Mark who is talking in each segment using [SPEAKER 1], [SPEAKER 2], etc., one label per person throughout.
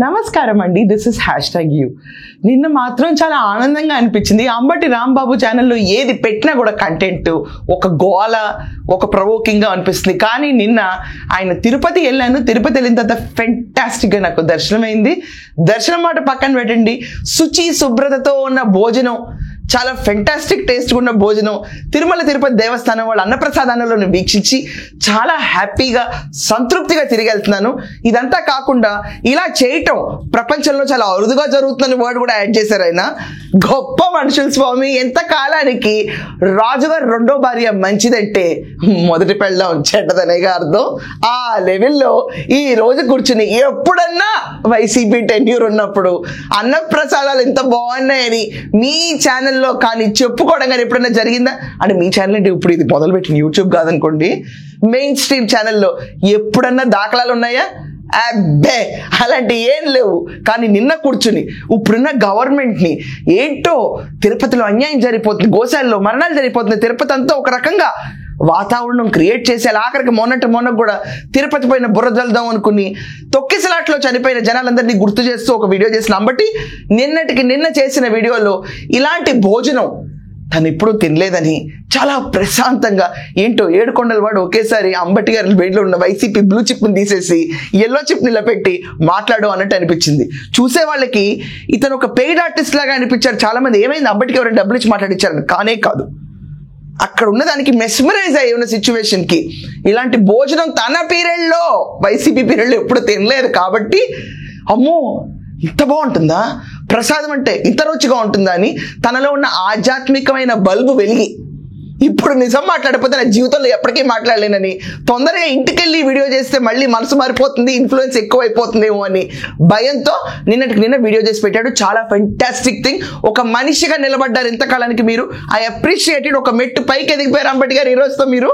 [SPEAKER 1] నమస్కారం అండి, this is #you. నిన్న మాత్రం చాలా ఆనందంగా అనిపించింది. అంబటి రాంబాబు ఛానల్లో ఏది పెట్టినా కూడా కంటెంట్ ఒక గోల, ఒక ప్రవోకింగ్గా అనిపిస్తుంది. కానీ నిన్న ఆయన తిరుపతి వెళ్ళాను. తిరుపతి వెళ్ళిన తర్వాత ఫెంటాస్టిక్గా నాకు దర్శనమైంది. దర్శనం మాట పక్కన పెట్టండి, శుచి శుభ్రతతో ఉన్న భోజనం, చాలా ఫెంటాస్టిక్ టేస్ట్ ఉన్న భోజనం తిరుమల తిరుపతి దేవస్థానం వాళ్ళ అన్నప్రసాదాలలో వీక్షించి చాలా హ్యాపీగా సంతృప్తిగా తిరిగి వెళ్తున్నాను. ఇదంతా కాకుండా ఇలా చేయటం ప్రపంచంలో చాలా అరుదుగా జరుగుతుందని వర్డ్ కూడా యాడ్ చేశారు ఆయన. గొప్ప మనుషులు స్వామి. ఎంత కాలానికి రాజుగారు రెండో భార్య మంచిదంటే మొదటి పెళ్ళం చెడ్డదనేగా అర్థం. ఆ లెవెల్లో ఈ రోజు కూర్చుని ఎప్పుడన్నా వైసీపీ టెన్యూర్ ఉన్నప్పుడు అన్నప్రసాదాలు ఎంత బాగున్నాయని మీ ఛానల్లో కానీ చెప్పుకోవడం కానీ ఎప్పుడైనా జరిగిందా? అంటే మీ ఛానల్ అంటే ఇప్పుడు ఇది మొదలుపెట్టిన యూట్యూబ్ కాదనుకోండి, మెయిన్ స్ట్రీమ్ ఛానల్లో ఎప్పుడన్నా దాఖలాలు ఉన్నాయా? అబ్బే అలాంటి ఏం లేవు. కానీ నిన్న కూర్చుని ఇప్పుడున్న గవర్నమెంట్ని ఏంటో తిరుపతిలో అన్యాయం జరిగిపోతుంది, గోశాలలో మరణాలు జరిగిపోతుంది, తిరుపతి అంతా ఒక రకంగా వాతావరణం క్రియేట్ చేసేలా ఆఖరికి మొన్నకు కూడా తిరుపతి పైన బుర్ర జల్దాం అనుకుని తొక్కిసలాట్లో చనిపోయిన జనాలందరినీ గుర్తు చేస్తూ ఒక వీడియో చేసిన అంబటి నిన్న చేసిన వీడియోలో ఇలాంటి భోజనం తను ఎప్పుడూ తినలేదని చాలా ప్రశాంతంగా ఏంటో ఏడుకొండల వాడు ఒకేసారి అంబటి గారి బెడ్లో ఉన్న వైసీపీ బ్లూ చిప్ని తీసేసి ఎల్లో చిప్ని ఇలా పెట్టి మాట్లాడు అన్నట్టు అనిపించింది. చూసే వాళ్ళకి ఇతను ఒక పెయిడ్ ఆర్టిస్ట్ లాగా అనిపించారు. చాలా మంది ఏమైంది అంబటికి ఎవరైనా డబ్బులు ఇచ్చి మాట్లాడించారు, కానే కాదు. అక్కడ ఉన్నదానికి మెస్మరైజ్ అయ్యి ఉన్న సిచ్యువేషన్కి ఇలాంటి భోజనం తన పీరియడ్లో వైసీపీ పీరియడ్లో ఎప్పుడు తినలేదు కాబట్టి అమ్మో ఇంత బాగుంటుందా, ప్రసాదం అంటే ఇంత రుచిగా ఉంటుందా అని తనలో ఉన్న ఆధ్యాత్మికమైన బల్బు వెలిగి ఇప్పుడు నిజం మాట్లాడిపోతే నా జీవితంలో ఎప్పటికీ మాట్లాడలేనని తొందరగా ఇంటికెళ్ళి వీడియో చేస్తే మళ్ళీ మనసు మారిపోతుంది, ఇన్ఫ్లుయెన్స్ ఎక్కువ అయిపోతుందేమో అని భయంతో నిన్న వీడియో చేసి పెట్టాడు. చాలా ఫెంటాస్టిక్ థింగ్. ఒక మనిషిగా నిలబడ్డారు ఇంతకాలానికి మీరు. I appreciated. ఒక మెట్టు పైకి ఎదిగిపోయారు అంబటి గారు ఈ రోజుతో మీరు.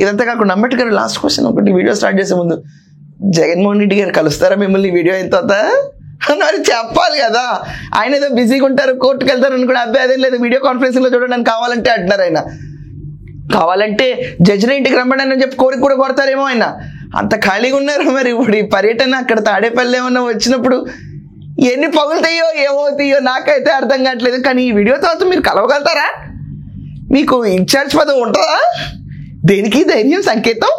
[SPEAKER 1] ఇదంతా కాకుండా అంబటి గారు లాస్ట్ క్వశ్చన్ ఒకటి వీడియో స్టార్ట్ చేసే ముందు, జగన్మోహన్ రెడ్డి గారు కలుస్తారా మిమ్మల్ని వీడియో అయిన తర్వాత మరి చెప్పాలి కదా. ఆయన ఏదో బిజీగా ఉంటారు, కోర్టుకు వెళ్తారు అని కూడా అబ్బాయి అదేం లేదు, వీడియో కాన్ఫరెన్సింగ్లో చూడడానికి కావాలంటే అంటున్నారు. ఆయన కావాలంటే జడ్జిని ఇంటికి రమ్మని అని చెప్పి కోరిక కూడా కొడతారేమో. ఆయన అంత ఖాళీగా ఉన్నారు. మరి ఇప్పుడు ఈ పర్యటన అక్కడ తాడేపల్లి ఏమన్నా వచ్చినప్పుడు ఎన్ని పగులుతాయో ఏమవుతాయో నాకైతే అర్థం కావట్లేదు. కానీ ఈ వీడియో తర్వాత మీరు కలవగలుగుతారా? మీకు ఇన్ఛార్జ్ పదవి ఉంటుందా? దేనికి ధైర్యం సంకేతం?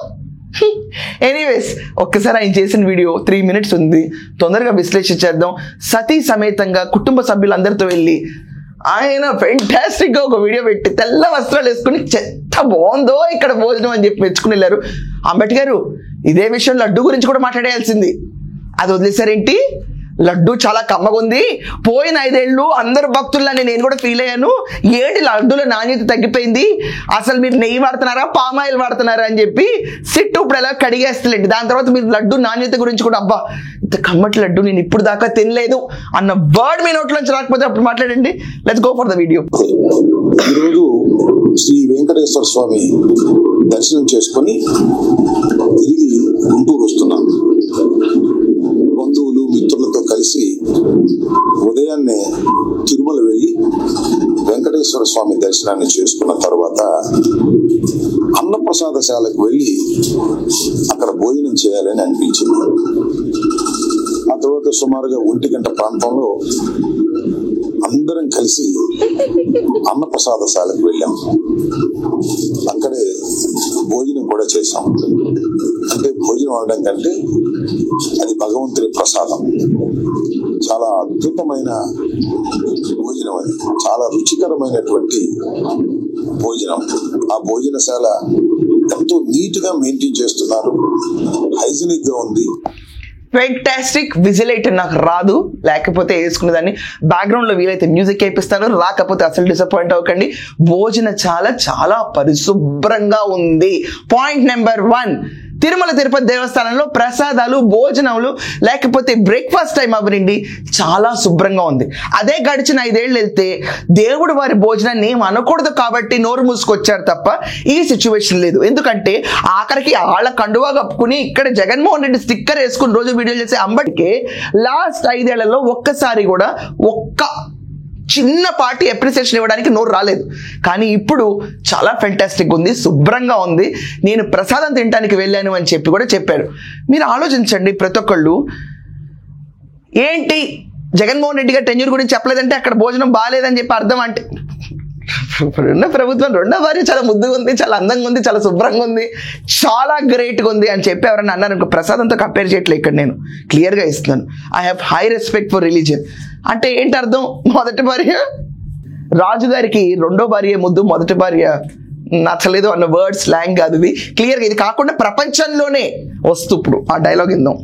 [SPEAKER 1] ఎనీవేస్ ఒక్కసారి ఆయన చేసిన వీడియో 3 minutes ఉంది, తొందరగా విశ్లేషించేద్దాం. సతీ సమేతంగా కుటుంబ సభ్యులందరితో వెళ్ళి ఆయన ఫెంటాస్టిక్గా ఒక వీడియో పెట్టి తెల్ల వస్త్రాలు వేసుకుని చెత్త బాగుందో ఇక్కడ భోజనం అని చెప్పి మెచ్చుకుని వెళ్ళారు. అంబటి గారు ఇదే విషయం లడ్డు గురించి కూడా మాట్లాడేయాల్సింది, అది వదిలేసారేంటి? లడ్డు చాలా కమ్మగుంది, పోయిన 5 ఏళ్ళు అందరు భక్తుల్లానే నేను కూడా ఫీల్ అయ్యాను, ఏంటి లడ్డూల నాణ్యత తగ్గిపోయింది, అసలు మీరు నెయ్యి వాడుతున్నారా పామాయిల్ వాడుతున్నారా అని చెప్పి సిట్టు ఇప్పుడు ఎలా కడిగేస్తలేండి. దాని తర్వాత మీరు లడ్డు నాణ్యత గురించి కూడా అబ్బా ఇంత కమ్మటి లడ్డు నేను ఇప్పుడు దాకా తినలేదు అన్న వర్డ్ మీ నోట్లోంచి రాకపోతే అప్పుడు మాట్లాడండి. Let's go for the video.
[SPEAKER 2] ఈరోజు శ్రీ వెంకటేశ్వర స్వామి దర్శనం చేసుకొని తిరిగి గుంటూరు వస్తున్నాం. బంధువులు మిత్రులతో కలిసి ఉదయాన్నే తిరుమల వెళ్ళి వెంకటేశ్వర స్వామి దర్శనాన్ని చేసుకున్న తర్వాత అన్నప్రసాదశాలకు వెళ్ళి అక్కడ భోజనం చేయాలని అనిపించింది. ఆ తర్వాత సుమారుగా 1 గంట ప్రాంతంలో అందరం కలిసి అన్నప్రసాదశాలకు వెళ్ళాం. అక్కడే భోజనం కూడా చేశాం. అంటే భోజనం అనడం కంటే అది భగవంతుని ప్రసాదం. చాలా అద్భుతమైన భోజనం, అది చాలా రుచికరమైనటువంటి భోజనం. ఆ భోజనశాల ఎంతో నీట్ గా మెయింటైన్ చేస్తున్నారు, హైజీనిక్ గా ఉంది.
[SPEAKER 1] ఫెంటాస్టిక్. విజిల్ అయితే నాకు రాదు, లేకపోతే వేసుకునేదాన్ని. బ్యాక్గ్రౌండ్లో వీలైతే మ్యూజిక్ వేపిస్తాను, రాకపోతే అసలు డిసప్పాయింట్ అవ్వకండి. భోజనం చాలా చాలా పరిశుభ్రంగా ఉంది. పాయింట్ నెంబర్ 1, తిరుమల తిరుపతి దేవస్థానంలో ప్రసాదాలు భోజనాలు లేకపోతే బ్రేక్ఫాస్ట్ టైం అవ్వనండి చాలా శుభ్రంగా ఉంది. అదే గడిచిన 5 ఏళ్ళు వెళ్తే దేవుడు వారి భోజనాన్ని ఏం అనకూడదు కాబట్టి నోరు మూసుకొచ్చారు తప్ప ఈ సిచ్యువేషన్ లేదు. ఎందుకంటే ఆఖరికి వాళ్ళ కండువా కప్పుకుని ఇక్కడ జగన్మోహన్ రెడ్డి స్టిక్కర్ వేసుకుని రోజు వీడియోలు చేసే అంబటికి లాస్ట్ 5 ఏళ్లలో ఒక్కసారి కూడా ఒక్క చిన్నపాటి అప్రిసియేషన్ ఇవ్వడానికి నోరు రాలేదు. కానీ ఇప్పుడు చాలా ఫెంటాస్టిక్ ఉంది, శుభ్రంగా ఉంది. నేను ప్రసాదం తినడానికి వెళ్ళాను అని చెప్పి కూడా చెప్పారు. మీరు ఆలోచించండి, ప్రతి ఒక్కళ్ళు ఏంటి జగన్మోహన్ రెడ్డి గారు టెన్యూర్ గురించి చెప్పలేదంటే అక్కడ భోజనం బాగాలేదని చెప్పి అర్థం అంటే ఇప్పుడున్న ప్రభుత్వం రెండో భార్య చాలా ముద్దుగా ఉంది, చాలా అందంగా ఉంది, చాలా శుభ్రంగా ఉంది, చాలా గ్రేట్గా ఉంది అని చెప్పి ఎవరన్నా అన్నారు అనుకో, ప్రసాదంతో కంపేర్ చేయట్లేదు ఇక్కడ, నేను క్లియర్గా ఇస్తున్నాను. I have high respect for religion. అంటే ఏంటి అర్థం? మొదటి భార్య రాజుగారికి రెండో భార్య ముద్దు, మొదటి భార్య నచ్చలేదు అన్న వర్డ్ స్లాంగ్ కాదు ఇది, క్లియర్గా. ఇది కాకుండా ప్రపంచంలోనే వస్తూ ఇప్పుడు ఆ డైలాగ్ ఇందాం.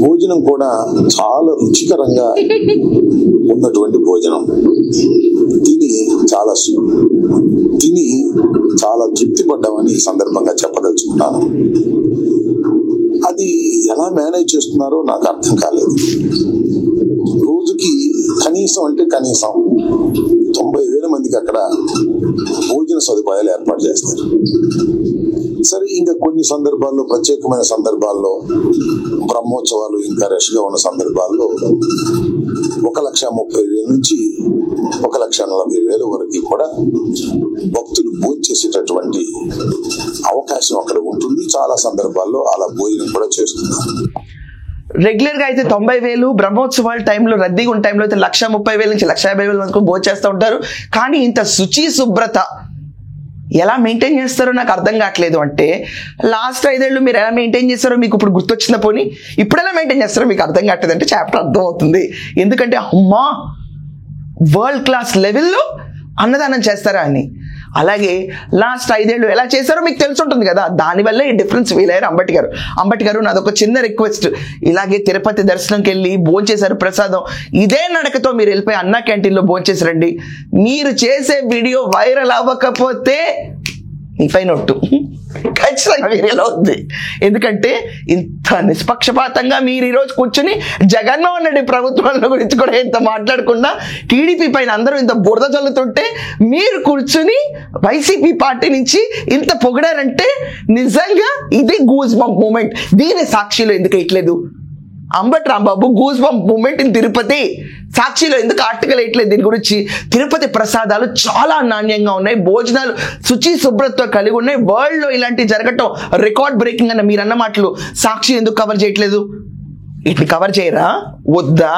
[SPEAKER 2] భోజనం కూడా చాలా రుచికరంగా ఉన్నటువంటి భోజనం తిని చాలా తృప్తి పడ్డామని ఈ సందర్భంగా చెప్పదలుచుకున్నాను. అది ఎలా మేనేజ్ చేస్తున్నారో నాకు అర్థం కాలేదు. రోజుకి కనీసం 90,000 మందికి అక్కడ భోజన సదుపాయాలు ఏర్పాటు చేస్తారు. సరే, ఇంకా కొన్ని సందర్భాల్లో, ప్రత్యేకమైన సందర్భాల్లో, బ్రహ్మోత్సవాలు ఇంకా రష్ గా ఉన్న సందర్భాల్లో 1,30,000 నుంచి 1,40,000 వరకు కూడా భక్తులు భోంచేసేటటువంటి అవకాశం అక్కడ ఉంటుంది. చాలా సందర్భాల్లో అలా భోజనం కూడా చేస్తున్నారు.
[SPEAKER 1] రెగ్యులర్ గా అయితే 90,000, బ్రహ్మోత్సవాల టైంలో రద్దీగా ఉన్న టైంలో అయితే 1,30,000 నుంచి 150,000 వరకు భోంచేస్తూ ఉంటారు. కానీ ఇంత శుచి శుభ్రత ఎలా మెయింటైన్ చేస్తారో నాకు అర్థం కావట్లేదు. అంటే లాస్ట్ 5 ఏళ్ళు మీరు ఎలా మెయింటైన్ చేస్తారో మీకు ఇప్పుడు గుర్తొచ్చిన పోనీ, ఇప్పుడు ఎలా మెయింటైన్ చేస్తారో మీకు అర్థం కావట్లేదు అంటే చాప్టర్ అర్థం అవుతుంది. ఎందుకంటే అమ్మా వరల్డ్ క్లాస్ లెవెల్లో అన్నదానం చేస్తారా అని. అలాగే లాస్ట్ 5 ఏళ్ళు ఎలా చేశారో మీకు తెలిసి ఉంటుంది కదా, దానివల్ల ఈ డిఫరెన్స్ ఫీల్ అయ్యారు అంబటి గారు. నాదొక చిన్న రిక్వెస్ట్, ఇలాగే తిరుపతి దర్శనంకి వెళ్ళి భోంచేశారు ప్రసాదం, ఇదే నడకతో మీరు వెళ్ళిపోయి అన్నా క్యాంటీన్లో భోంచేసి రండి. మీరు చేసే వీడియో వైరల్ అవ్వకపోతే నీపై నొట్టు ఖచ్చితంగా వీడియోలో ఉంది. ఎందుకంటే ఇంత నిష్పక్షపాతంగా మీరు ఈరోజు కూర్చుని జగన్మోహన్ రెడ్డి ప్రభుత్వాల గురించి కూడా ఇంత మాట్లాడకుండా టీడీపీ పైన అందరూ ఇంత బురద చల్లుతుంటే మీరు కూర్చుని వైసీపీ పార్టీ నుంచి ఇంత పొగిడారంటే నిజంగా ఇది గూస్ బంప్ మూమెంట్. దీని సాక్షిలో ఎందుకు వేయట్లేదు Ambati Rambabu? Goose bump moment in Tirupati సాక్షిలో ఎందుకు ఆర్టికల్ వేయట్లేదు దీని గురించి? తిరుపతి ప్రసాదాలు చాలా నాణ్యంగా ఉన్నాయి, భోజనాలు శుచి శుభ్రతతో కలిగి ఉన్నాయి, వరల్డ్ లో ఇలాంటి జరగటం రికార్డ్ బ్రేకింగ్ అన్న మీరు అన్న మాటలు సాక్షి ఎందుకు కవర్ చేయట్లేదు? వీటిని కవర్ చేయరా? వద్దా?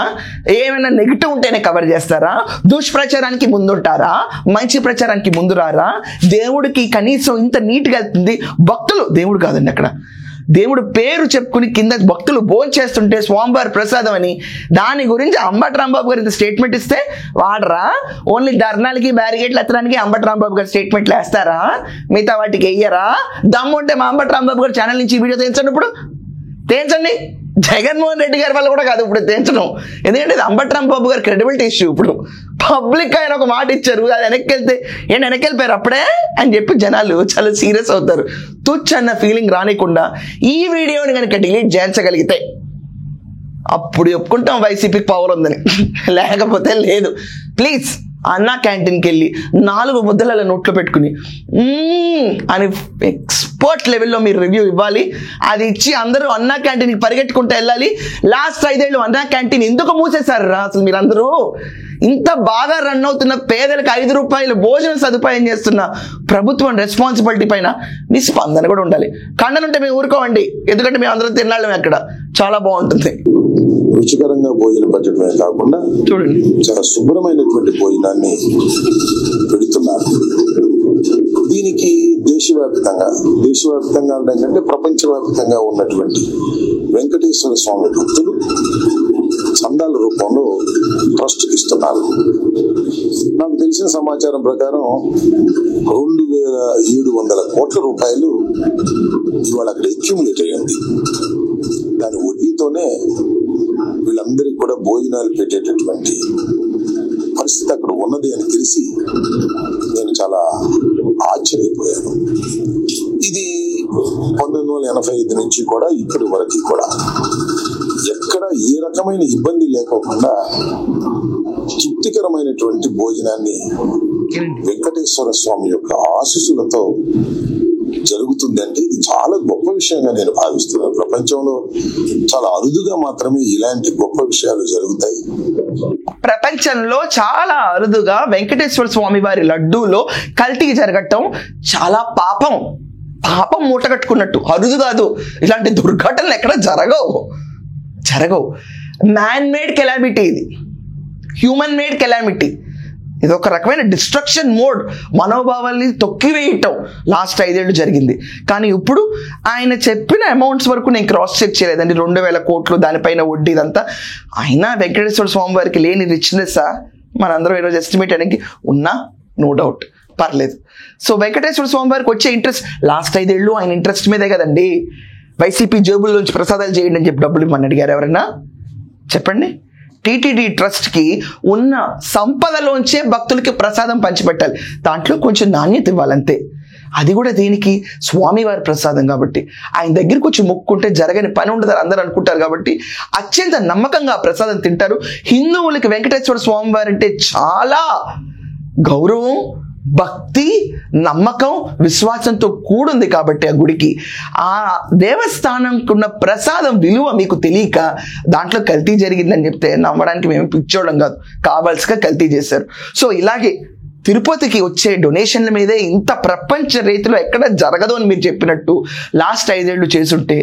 [SPEAKER 1] ఏమైనా నెగిటివ్ ఉంటేనే కవర్ చేస్తారా? దుష్ప్రచారానికి ముందుంటారా? మంచి ప్రచారానికి ముందు రారా? దేవుడికి కనీసం ఇంత నీట్గా వెళ్తుంది. భక్తులు, దేవుడు కాదండి అక్కడ, దేవుడు పేరు చెప్పుకుని కింద భక్తులు భోంచేస్తుంటే స్వామివారి ప్రసాదం అని, దాని గురించి అంబటి రాంబాబు గారు ఇంత స్టేట్మెంట్ ఇస్తే వాడరా? ఓన్లీ ధర్నాలకి బ్యారికేడ్లు ఎత్తడానికి అంబటి రాంబాబు గారు స్టేట్మెంట్లు వేస్తారా? మిగతా వాటికి వెయ్యరా? దమ్ము ఉంటే మా అంబటి రాంబాబు గారు ఛానల్ నుంచి వీడియో తీయించండి. ఇప్పుడు తీయించండి. జగన్మోహన్ రెడ్డి గారి వల్ల కూడా కాదు ఇప్పుడు తీయించడం, ఎందుకంటే ఇది అంబటి రాంబాబు గారు క్రెడిబిలిటీ ఇష్యూ. ఇప్పుడు పబ్లిక్ ఆయన ఒక మాట ఇచ్చారు, అది వెనక్కి వెళ్తే వెనక్కి వెళ్ళిపోయారు అప్పుడే అని చెప్పి జనాలు చాలా సీరియస్ అవుతారు. తుచ్ అన్న ఫీలింగ్ రానికుండా ఈ వీడియోని కనుక డిలీట్ చేయించగలిగితే అప్పుడు చెప్పుకుంటాం వైసీపీకి పవర్ ఉందని, లేకపోతే లేదు. ప్లీజ్ అన్నా క్యాంటీన్కి వెళ్ళి 4 ముద్దల నోట్లో పెట్టుకుని అని ఎక్స్పర్ట్ లెవెల్లో మీరు రివ్యూ ఇవ్వాలి. అది ఇచ్చి అందరూ అన్నా క్యాంటీన్కి పరిగెట్టుకుంటూ వెళ్ళాలి. లాస్ట్ 5 ఏళ్ళు అన్నా క్యాంటీన్ ఎందుకు మూసేశారు రా అసలు? మీరందరూ ఇంత బాగా రన్ అవుతున్న, పేదలకు 5 రూపాయలు భోజన సదుపాయం చేస్తున్న ప్రభుత్వం రెస్పాన్సిబిలిటీ పైన మీ స్పందన కూడా ఉండాలి. ఖండనుంటే మేము ఊరుకోవండి, ఎందుకంటే మేము అందరం తినాలి, అక్కడ చాలా బాగుంటుంది.
[SPEAKER 2] రుచికరంగా భోజనం పెట్టడమే కాకుండా
[SPEAKER 1] చూడండి
[SPEAKER 2] చాలా శుభ్రమైనటువంటి భోజనాన్ని పెడుతున్నారు. దీనికి దేశవ్యాప్తంగా అంటే ప్రపంచవ్యాప్తంగా ఉన్నటువంటి వెంకటేశ్వర స్వామి భక్తులు చందాల రూపంలో ట్రస్ట్ ఇస్తున్నారు. నాకు తెలిసిన సమాచారం ప్రకారం 2,700 కోట్ల రూపాయలు ఇవాళ అక్కడ అక్యుములేట్ అయ్యింది. దాని వడ్డీతోనే వీళ్ళందరికీ కూడా భోజనాలు పెట్టేటటువంటి పరిస్థితి అక్కడ ఉన్నది అని తెలిసి నేను చాలా ఆశ్చర్యపోయాను. ఇది 1985 నుంచి కూడా ఇప్పటి వరకు కూడా ఎక్కడ ఏ రకమైన ఇబ్బంది లేకోకుండా తృప్తికరమైనటువంటి భోజనాన్ని వెంకటేశ్వర స్వామి యొక్క ఆశీస్సులతో జరుగుతుంది. అంటే ఇది చాలా గొప్ప విషయంగా నేను భావిస్తున్నాను. ప్రపంచంలో చాలా అరుదుగా మాత్రమే ఇలాంటి గొప్ప విషయాలు జరుగుతాయి.
[SPEAKER 1] ప్రపంచంలో చాలా అరుదుగా వెంకటేశ్వర స్వామి వారి లడ్డూలో కల్తీ జరగటం చాలా పాపం మూటగట్టుకున్నట్టు, అరుదు కాదు. ఇలాంటి దుర్ఘటనలు ఎక్కడ జరగవు. మ్యాన్ మేడ్ కెలామిటీ, ఇది హ్యూమన్ మేడ్ కెలామిటీ. ఇది ఒక రకమైన డిస్ట్రక్షన్ మోడ్, మనోభావాల్ని తొక్కివేయటం లాస్ట్ 5 ఏళ్ళు జరిగింది. కానీ ఇప్పుడు ఆయన చెప్పిన అమౌంట్స్ వరకు నేను క్రాస్ చెక్ చేయలేదండి. 2,000 కోట్లు, దానిపైన వడ్డీ, ఇదంతా. అయినా వెంకటేశ్వర స్వామి వారికి లేని రిచ్నెస్ మనందరం ఈరోజు ఎస్టిమేట్ అనేది ఉన్నా, నో డౌట్, పర్లేదు. సో వెంకటేశ్వర స్వామి వారికి వచ్చే ఇంట్రెస్ట్ లాస్ట్ 5 ఏళ్ళు ఆయన ఇంట్రెస్ట్ మీదే కదండి. వైసీపీ జేబుల్లోంచి ప్రసాదాలు చేయండి అని చెప్పి డబ్బులు ఇవ్వమని అడిగారు ఎవరన్నా? చెప్పండి. టీటీడీ ట్రస్ట్కి ఉన్న సంపదలోంచే భక్తులకి ప్రసాదం పంచిపెట్టాలి, దాంట్లో కొంచెం నాణ్యత ఇవ్వాలంతే. అది కూడా దేనికి? స్వామివారి ప్రసాదం కాబట్టి. ఆయన దగ్గరికి వచ్చి మొక్కుంటే జరగని పని ఉండదని అందరూ అనుకుంటారు కాబట్టి అత్యంత నమ్మకంగా ఆ ప్రసాదం తింటారు. హిందువులకి వెంకటేశ్వర స్వామివారి అంటే చాలా గౌరవం, భక్తి, నమ్మకం, విశ్వాసంతో కూడుంది కాబట్టి ఆ గుడికి, ఆ దేవస్థానంకి ఉన్న ప్రసాదం విలువ మీకు తెలియక దాంట్లో కల్తీ జరిగిందని చెప్తే నమ్మడానికి మేము పిచ్చోడం కాదు, కావాల్సిగా కల్తీ చేశారు. సో ఇలాగే తిరుపతికి వచ్చే డొనేషన్ల మీదే ఇంత ప్రపంచ రీతిలో ఎక్కడ జరగదు అని మీరు చెప్పినట్టు లాస్ట్ 5 ఏళ్ళు చేసుంటే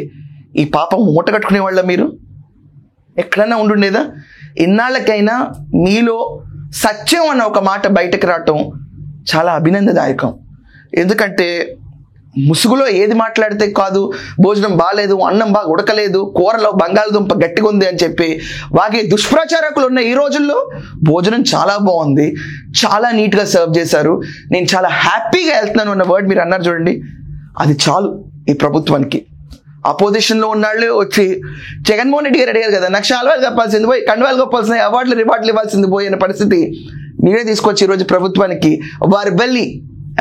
[SPEAKER 1] ఈ పాపం మూట కట్టుకునే వాళ్ళ మీరు ఎక్కడన్నా ఉండుండేదా? ఇన్నాళ్ళకైనా మీలో సత్యం అన్న ఒక మాట బయటకు రావటం చాలా అభినందదాయకం. ఎందుకంటే ముసుగులో ఏది మాట్లాడితే కాదు, భోజనం బాగాలేదు, అన్నం బాగా ఉడకలేదు, కూరలో బంగాళదుంప గట్టిగా ఉంది అని చెప్పి వాగే దుష్ప్రచారకులు ఉన్న ఈ రోజుల్లో భోజనం చాలా బాగుంది, చాలా నీట్గా సర్వ్ చేశారు, నేను చాలా హ్యాపీగా వెళ్తున్నాను అన్న వర్డ్ మీరు అన్నారు చూడండి, అది చాలు ఈ ప్రభుత్వానికి. అపోజిషన్లో ఉన్నాళ్ళు వచ్చి జగన్మోహన్ రెడ్డి గారు అడిగారు కదా, నాకు శాల్వాలు కప్పాల్సింది పోయి కండువాలు కప్పాల్సిన అవార్డులు రివార్డులు ఇవ్వాల్సింది పోయి అనే పరిస్థితి మీరే తీసుకొచ్చి ఈరోజు ప్రభుత్వానికి వారి బల్లి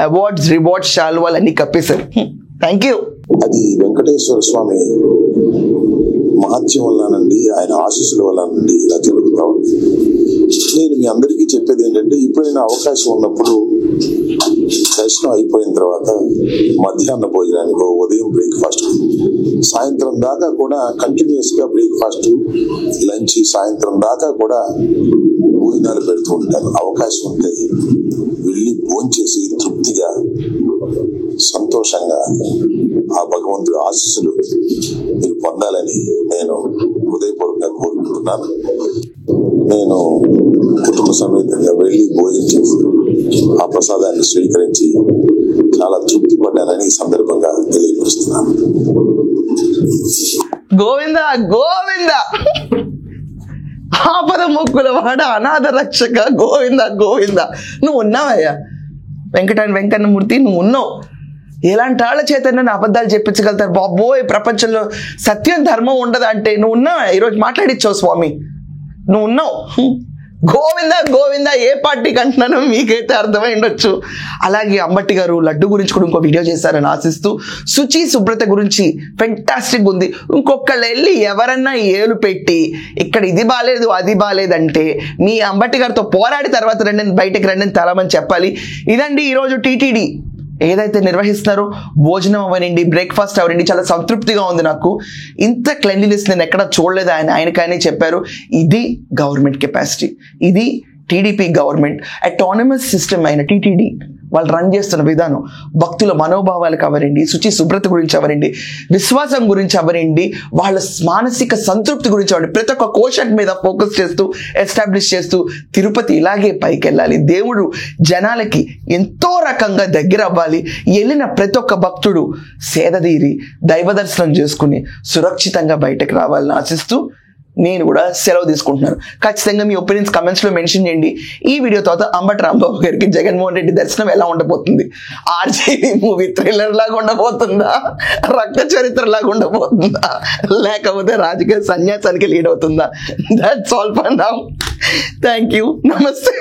[SPEAKER 1] అవార్డ్స్, రివార్డ్స్, శాల్వాలు అన్ని కప్పేశారు. Thank you.
[SPEAKER 2] అది వెంకటేశ్వర స్వామి మహత్యం వల్లనండి, ఆయన ఆశీస్సుల వల్లనండి ఇలా జరుగుతా ఉంది. నేను మీ అందరికీ చెప్పేది ఏంటంటే, ఎప్పుడైనా అవకాశం ఉన్నప్పుడు దర్శనం అయిపోయిన తర్వాత మధ్యాహ్న భోజనానికి, ఉదయం బ్రేక్ఫాస్ట్, సాయంత్రం దాకా కూడా కంటిన్యూస్ గా బ్రేక్ఫాస్ట్, లంచ్, సాయంత్రం దాకా కూడా భోజనాలు పెడుతూ ఉంటారు. అవకాశం ఉంటే వెళ్ళి భోంచేసి తృప్తిగా సంతోషంగా ఆ భగవంతుడి ఆశీస్సులు మీరు పొందాలని నేను హృదయపూర్వకంగా కోరుకుంటున్నాను. నేను కుటుంబ సమేతంగా వెళ్ళి భోజనం చేసి ఆ ప్రసాదాన్ని స్వీకరించి చాలా తృప్తి పడ్డానని ఈ సందర్భంగా తెలియపరుస్తున్నాను.
[SPEAKER 1] గోవింద గోవింద, ఆపద మొక్కుల వాడ, అనాథ రక్షక, గోవింద గోవింద. నువ్వు ఉన్నావయ్యా వెంకన్నమూర్తి, నువ్వు ఉన్నావు. ఎలాంటి వాళ్ళ చేతనే అబద్ధాలు చెప్పించగలుగుతారు బాబోయ్? ప్రపంచంలో సత్యం, ధర్మం ఉండదు అంటే నువ్వు ఉన్నావా? ఈరోజు మాట్లాడిచ్చావు స్వామి, నువ్వు ఉన్నావు. గోవింద గోవింద, ఏ పార్టీకి అంటున్నానో మీకైతే అర్థమై ఉండొచ్చు. అలాగే అంబట్టి గారు లడ్డు గురించి కూడా ఇంకో వీడియో చేశారని ఆశిస్తూ, శుచి శుభ్రత గురించి ఫెంటాస్టిక్ ఉంది. ఇంకొకళ్ళు వెళ్ళి ఎవరన్నా ఏలు పెట్టి ఇక్కడ ఇది బాలేదు అది బాలేదంటే మీ అంబట్టి గారితో పోరాడి తర్వాత రండి, బయటకు రండి తలమని చెప్పాలి. ఇదండి ఈరోజు టీటీడీ ఏదైతే నిర్వహిస్తున్నారో, భోజనం అవనండి, బ్రేక్ఫాస్ట్ అవనండి, చాలా సంతృప్తిగా ఉంది నాకు. ఇంత క్లెన్లీనెస్ నేను ఎక్కడ చూడలేదు. ఆయనకైనా చెప్పారు, ఇది గవర్నమెంట్ కెపాసిటీ, ఇది టీడీపీ గవర్నమెంట్ అటానమస్ సిస్టమ్ అయిన టీటీడీ వాళ్ళు రన్ చేస్తున్న విధానం, భక్తుల మనోభావాలకు అవరండి, శుచి శుభ్రత గురించి అవరండి, విశ్వాసం గురించి అవరండి, వాళ్ళ మానసిక సంతృప్తి గురించి అవ్వండి, ప్రతి ఒక్క కోషన్ మీద ఫోకస్ చేస్తూ ఎస్టాబ్లిష్ చేస్తూ తిరుపతి ఇలాగే పైకి వెళ్ళాలి. దేవుడు జనాలకి ఎంతో రకంగా దగ్గర అవ్వాలి. వెళ్ళిన ప్రతి ఒక్క భక్తుడు సేదదీరి దైవ దర్శనం చేసుకుని సురక్షితంగా బయటకు రావాలని ఆశిస్తూ నేను కూడా సెలవు తీసుకుంటున్నాను. ఖచ్చితంగా మీ ఒపీనియన్స్ కమెంట్స్లో మెన్షన్ చేయండి. ఈ వీడియో తర్వాత అంబటి రాంబాబు గారికి జగన్మోహన్ రెడ్డి దర్శనం ఎలా ఉండబోతుంది? ఆర్జేడీ మూవీ థ్రిల్లర్ లాగా ఉండబోతుందా, రక్త చరిత్ర లాగా ఉండబోతుందా, లేకపోతే రాజకీయ సన్యాసానికి లీడ్ అవుతుందా? That's all for now. Thank you. నమస్తే.